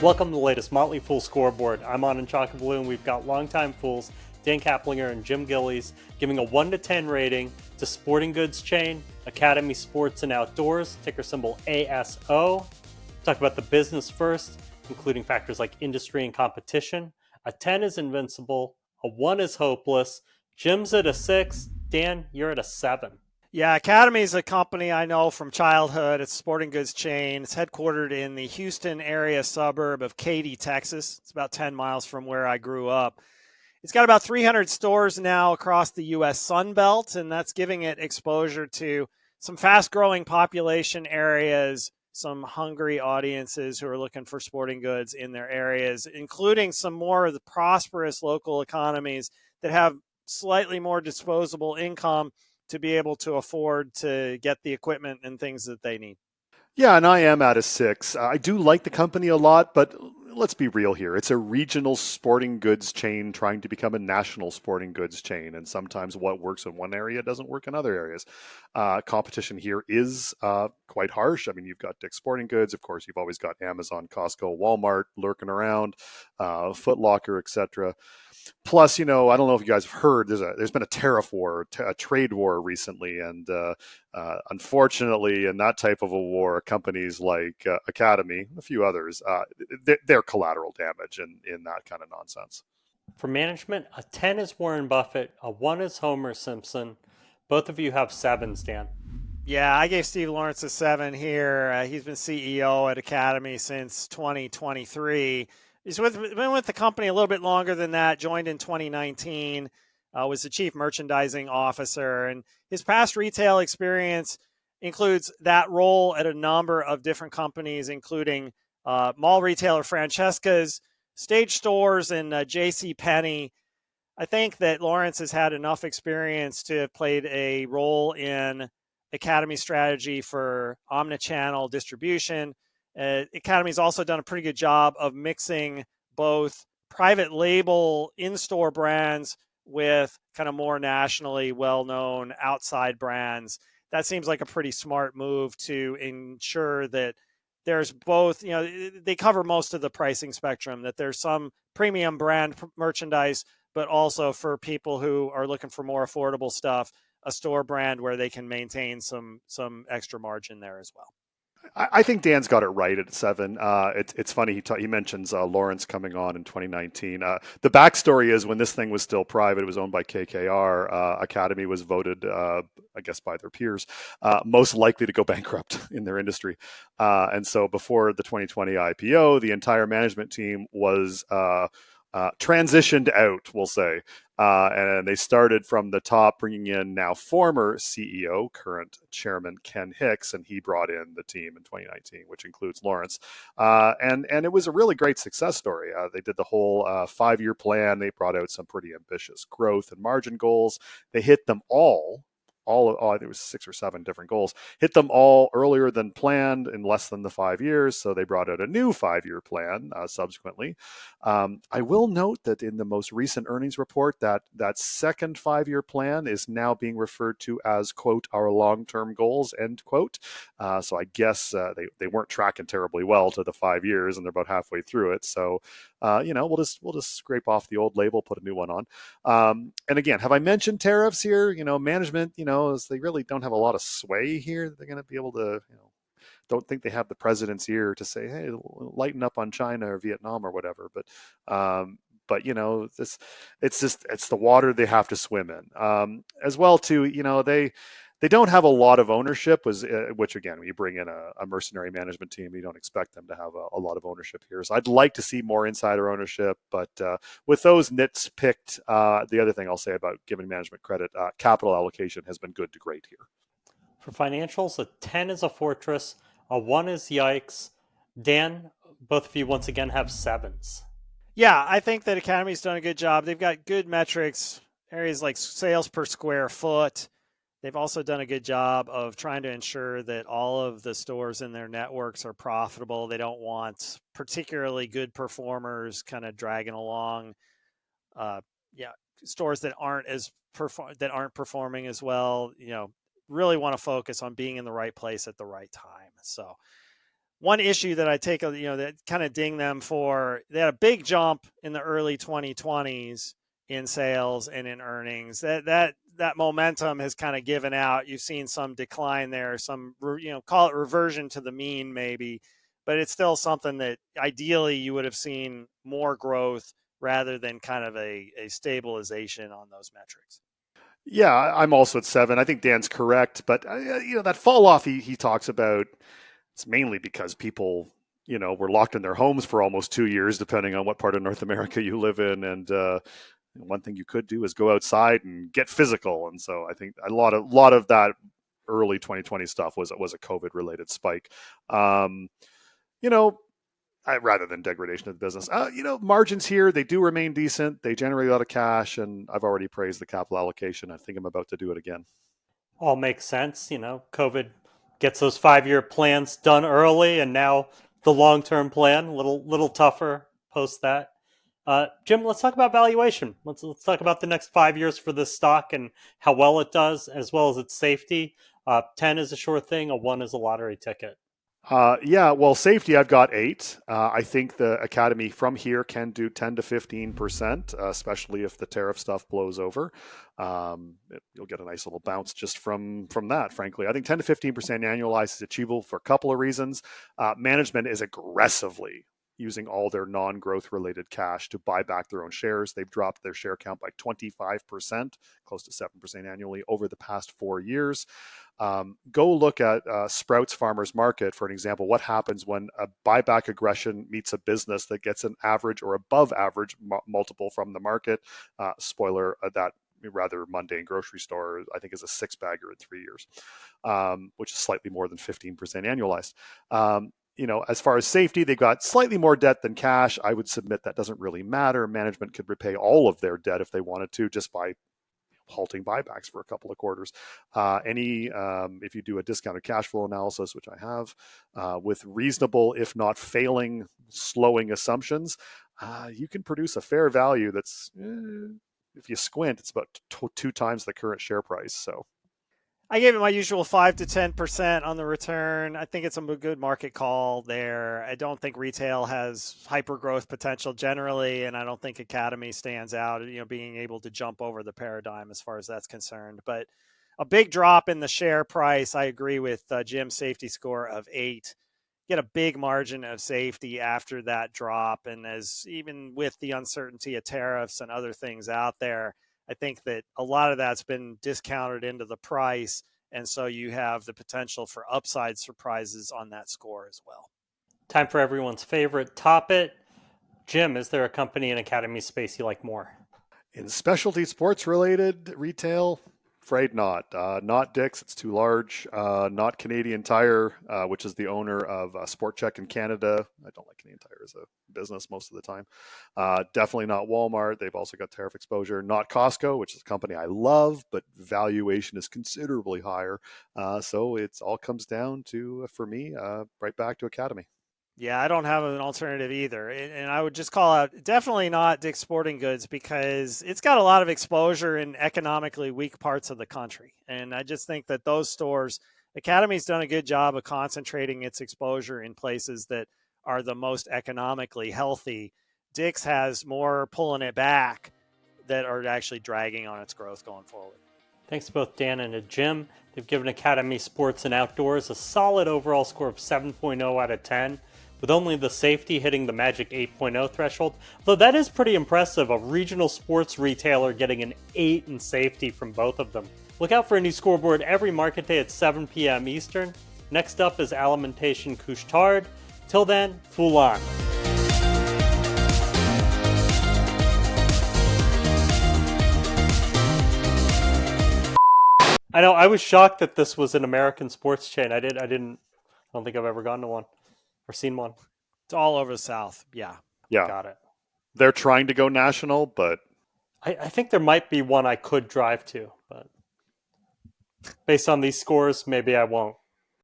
Welcome to the latest Motley Fool scoreboard. I'm on in Blue, and we've got longtime fools Dan Kaplinger and Jim Gillies giving a 1 to 10 rating to sporting goods chain Academy Sports and Outdoors, ticker symbol ASO. Talk about the business first, including factors like industry and competition. A 10 is invincible, a 1 is hopeless. Jim's at a 6. Dan, you're at a 7. Yeah, Academy is a company I know from childhood. It's a sporting goods chain. It's headquartered in the Houston area suburb of Katy, Texas. It's about 10 miles from where I grew up. It's got about 300 stores now across the U.S. Sun Belt, and that's giving it exposure to some fast-growing population areas, some hungry audiences who are looking for sporting goods in their areas, including some more of the prosperous local economies that have slightly more disposable income to be able to afford to get the equipment and things that they need. Yeah, and I am at a 6. I do like the company a lot, but let's be real here. It's a regional sporting goods chain trying to become a national sporting goods chain, and sometimes what works in one area doesn't work in other areas. Competition here is quite harsh. I mean, you've got Dick's Sporting Goods, of course. You've always got Amazon, Costco, Walmart lurking around, Foot Locker, etc. Plus, I don't know if you guys have heard, there's been a tariff war, a trade war recently, and unfortunately, in that type of a war, companies like Academy, a few others, they're collateral damage in that kind of nonsense. For management, a 10 is Warren Buffett, a 1 is Homer Simpson. Both of you have 7s, Dan. Yeah, I gave Steve Lawrence a 7 here. He's been CEO at Academy since 2023. He's been with the company a little bit longer than that, joined in 2019, was the chief merchandising officer. And his past retail experience includes that role at a number of different companies, including mall retailer Francesca's, Stage Stores, and J.C. Penney. I think that Lawrence has had enough experience to have played a role in Academy strategy for omnichannel distribution. Academy's also done a pretty good job of mixing both private label in-store brands with kind of more nationally well-known outside brands. That seems like a pretty smart move to ensure that there's both, they cover most of the pricing spectrum, that there's some premium brand merchandise, but also for people who are looking for more affordable stuff, a store brand where they can maintain some extra margin there as well. I think Dan's got it right at 7. It's funny he mentions Lawrence coming on in 2019. The backstory is when this thing was still private, it was owned by KKR. Academy was voted, I guess, by their peers, most likely to go bankrupt in their industry. And so before the 2020 IPO, the entire management team was transitioned out, we'll say. And they started from the top, bringing in now former CEO, current chairman Ken Hicks, and he brought in the team in 2019, which includes Lawrence. And it was a really great success story. They did the whole 5-year plan. They brought out some pretty ambitious growth and margin goals. They hit them all, there was 6 or 7 different goals, hit them all earlier than planned in less than the 5 years. So they brought out a new 5-year plan subsequently. I will note that in the most recent earnings report, that second 5-year plan is now being referred to as, quote, our long-term goals, end quote. So I guess they weren't tracking terribly well to the 5 years, and they're about halfway through it. So we'll just scrape off the old label, put a new one on. And again, have I mentioned tariffs here? Management, as they really don't have a lot of sway here. They're going to be able to, don't think they have the president's ear to say, hey, lighten up on China or Vietnam or whatever. But it's the water they have to swim in. As well too, they don't have a lot of ownership, which again, when you bring in a mercenary management team, you don't expect them to have a lot of ownership here. So I'd like to see more insider ownership, but with those nits picked, the other thing I'll say about giving management credit, capital allocation has been good to great here. For financials, a 10 is a fortress, a 1 is yikes. Dan, both of you once again have 7s. Yeah, I think that Academy's done a good job. They've got good metrics, areas like sales per square foot. They've also done a good job of trying to ensure that all of the stores in their networks are profitable. They don't want particularly good performers kind of dragging along. Stores that aren't performing as well. Really want to focus on being in the right place at the right time. So one issue that I take, that kind of ding them for, they had a big jump in the early 2020s in sales and in earnings. That momentum has kind of given out. You've seen some decline there, some, call it reversion to the mean maybe, but it's still something that ideally you would have seen more growth rather than kind of a stabilization on those metrics. Yeah, I'm also at 7. I think Dan's correct, but that fall off he talks about, it's mainly because people, were locked in their homes for almost 2 years, depending on what part of North America you live in. And one thing you could do is go outside and get physical. And so I think a lot of that early 2020 stuff was a COVID related spike. Rather than degradation of the business. Margins here, they do remain decent. They generate a lot of cash, and I've already praised the capital allocation. I think I'm about to do it again. All makes sense. COVID gets those 5-year plans done early, and now the long-term plan, little tougher post that. Jim, let's talk about valuation. Let's talk about the next 5 years for this stock and how well it does, as well as its safety. 10 is a sure thing. A 1 is a lottery ticket. Safety, I've got 8. I think the Academy from here can do 10 to 15%, especially if the tariff stuff blows over. You'll get a nice little bounce just from that, frankly. I think 10 to 15% annualized is achievable for a couple of reasons. Management is aggressively using all their non-growth related cash to buy back their own shares. They've dropped their share count by 25%, close to 7% annually over the past 4 years. Go look at Sprouts Farmers Market, for an example. What happens when a buyback aggression meets a business that gets an average or above average multiple from the market? Spoiler, that rather mundane grocery store, I think, is a 6-bagger in 3 years, which is slightly more than 15% annualized. As far as safety, they've got slightly more debt than cash. I would submit that doesn't really matter. Management could repay all of their debt if they wanted to, just by halting buybacks for a couple of quarters. If you do a discounted cash flow analysis, which I have, with reasonable, if not failing, slowing assumptions, you can produce a fair value that's, if you squint, it's about 2 times the current share price. So I gave it my usual 5 to 10% on the return. I think it's a good market call there. I don't think retail has hyper growth potential generally, and I don't think Academy stands out, being able to jump over the paradigm as far as that's concerned. But a big drop in the share price. I agree with Jim's safety score of 8. Get a big margin of safety after that drop, and even with the uncertainty of tariffs and other things out there, I think that a lot of that's been discounted into the price, and so you have the potential for upside surprises on that score as well. Time for everyone's favorite topic. Jim, is there a company in Academy space you like more? In specialty sports related retail, afraid not. Not Dick's, it's too large. Not Canadian Tire, which is the owner of Sport Chek in Canada. I don't like Canadian Tire as a business most of the time. Definitely not Walmart. They've also got tariff exposure. Not Costco, which is a company I love, but valuation is considerably higher. So it all comes down to, for me, right back to Academy. Yeah, I don't have an alternative either. And I would just call out definitely not Dick's Sporting Goods, because it's got a lot of exposure in economically weak parts of the country. And I just think that those stores, Academy's done a good job of concentrating its exposure in places that are the most economically healthy. Dick's has more pulling it back that are actually dragging on its growth going forward. Thanks to both Dan and to Jim. They've given Academy Sports and Outdoors a solid overall score of 7.0 out of 10. With only the safety hitting the magic 8.0 threshold. Though that is pretty impressive, a regional sports retailer getting an 8 in safety from both of them. Look out for a new scoreboard every market day at 7 p.m. Eastern. Next up is Alimentation Couche-Tard. Till then, fool on. I know, I was shocked that this was an American sports chain. I don't think I've ever gone to one. Or seen one. It's all over the South. Yeah. Got it. They're trying to go national, but I think there might be one I could drive to, but based on these scores, maybe I won't.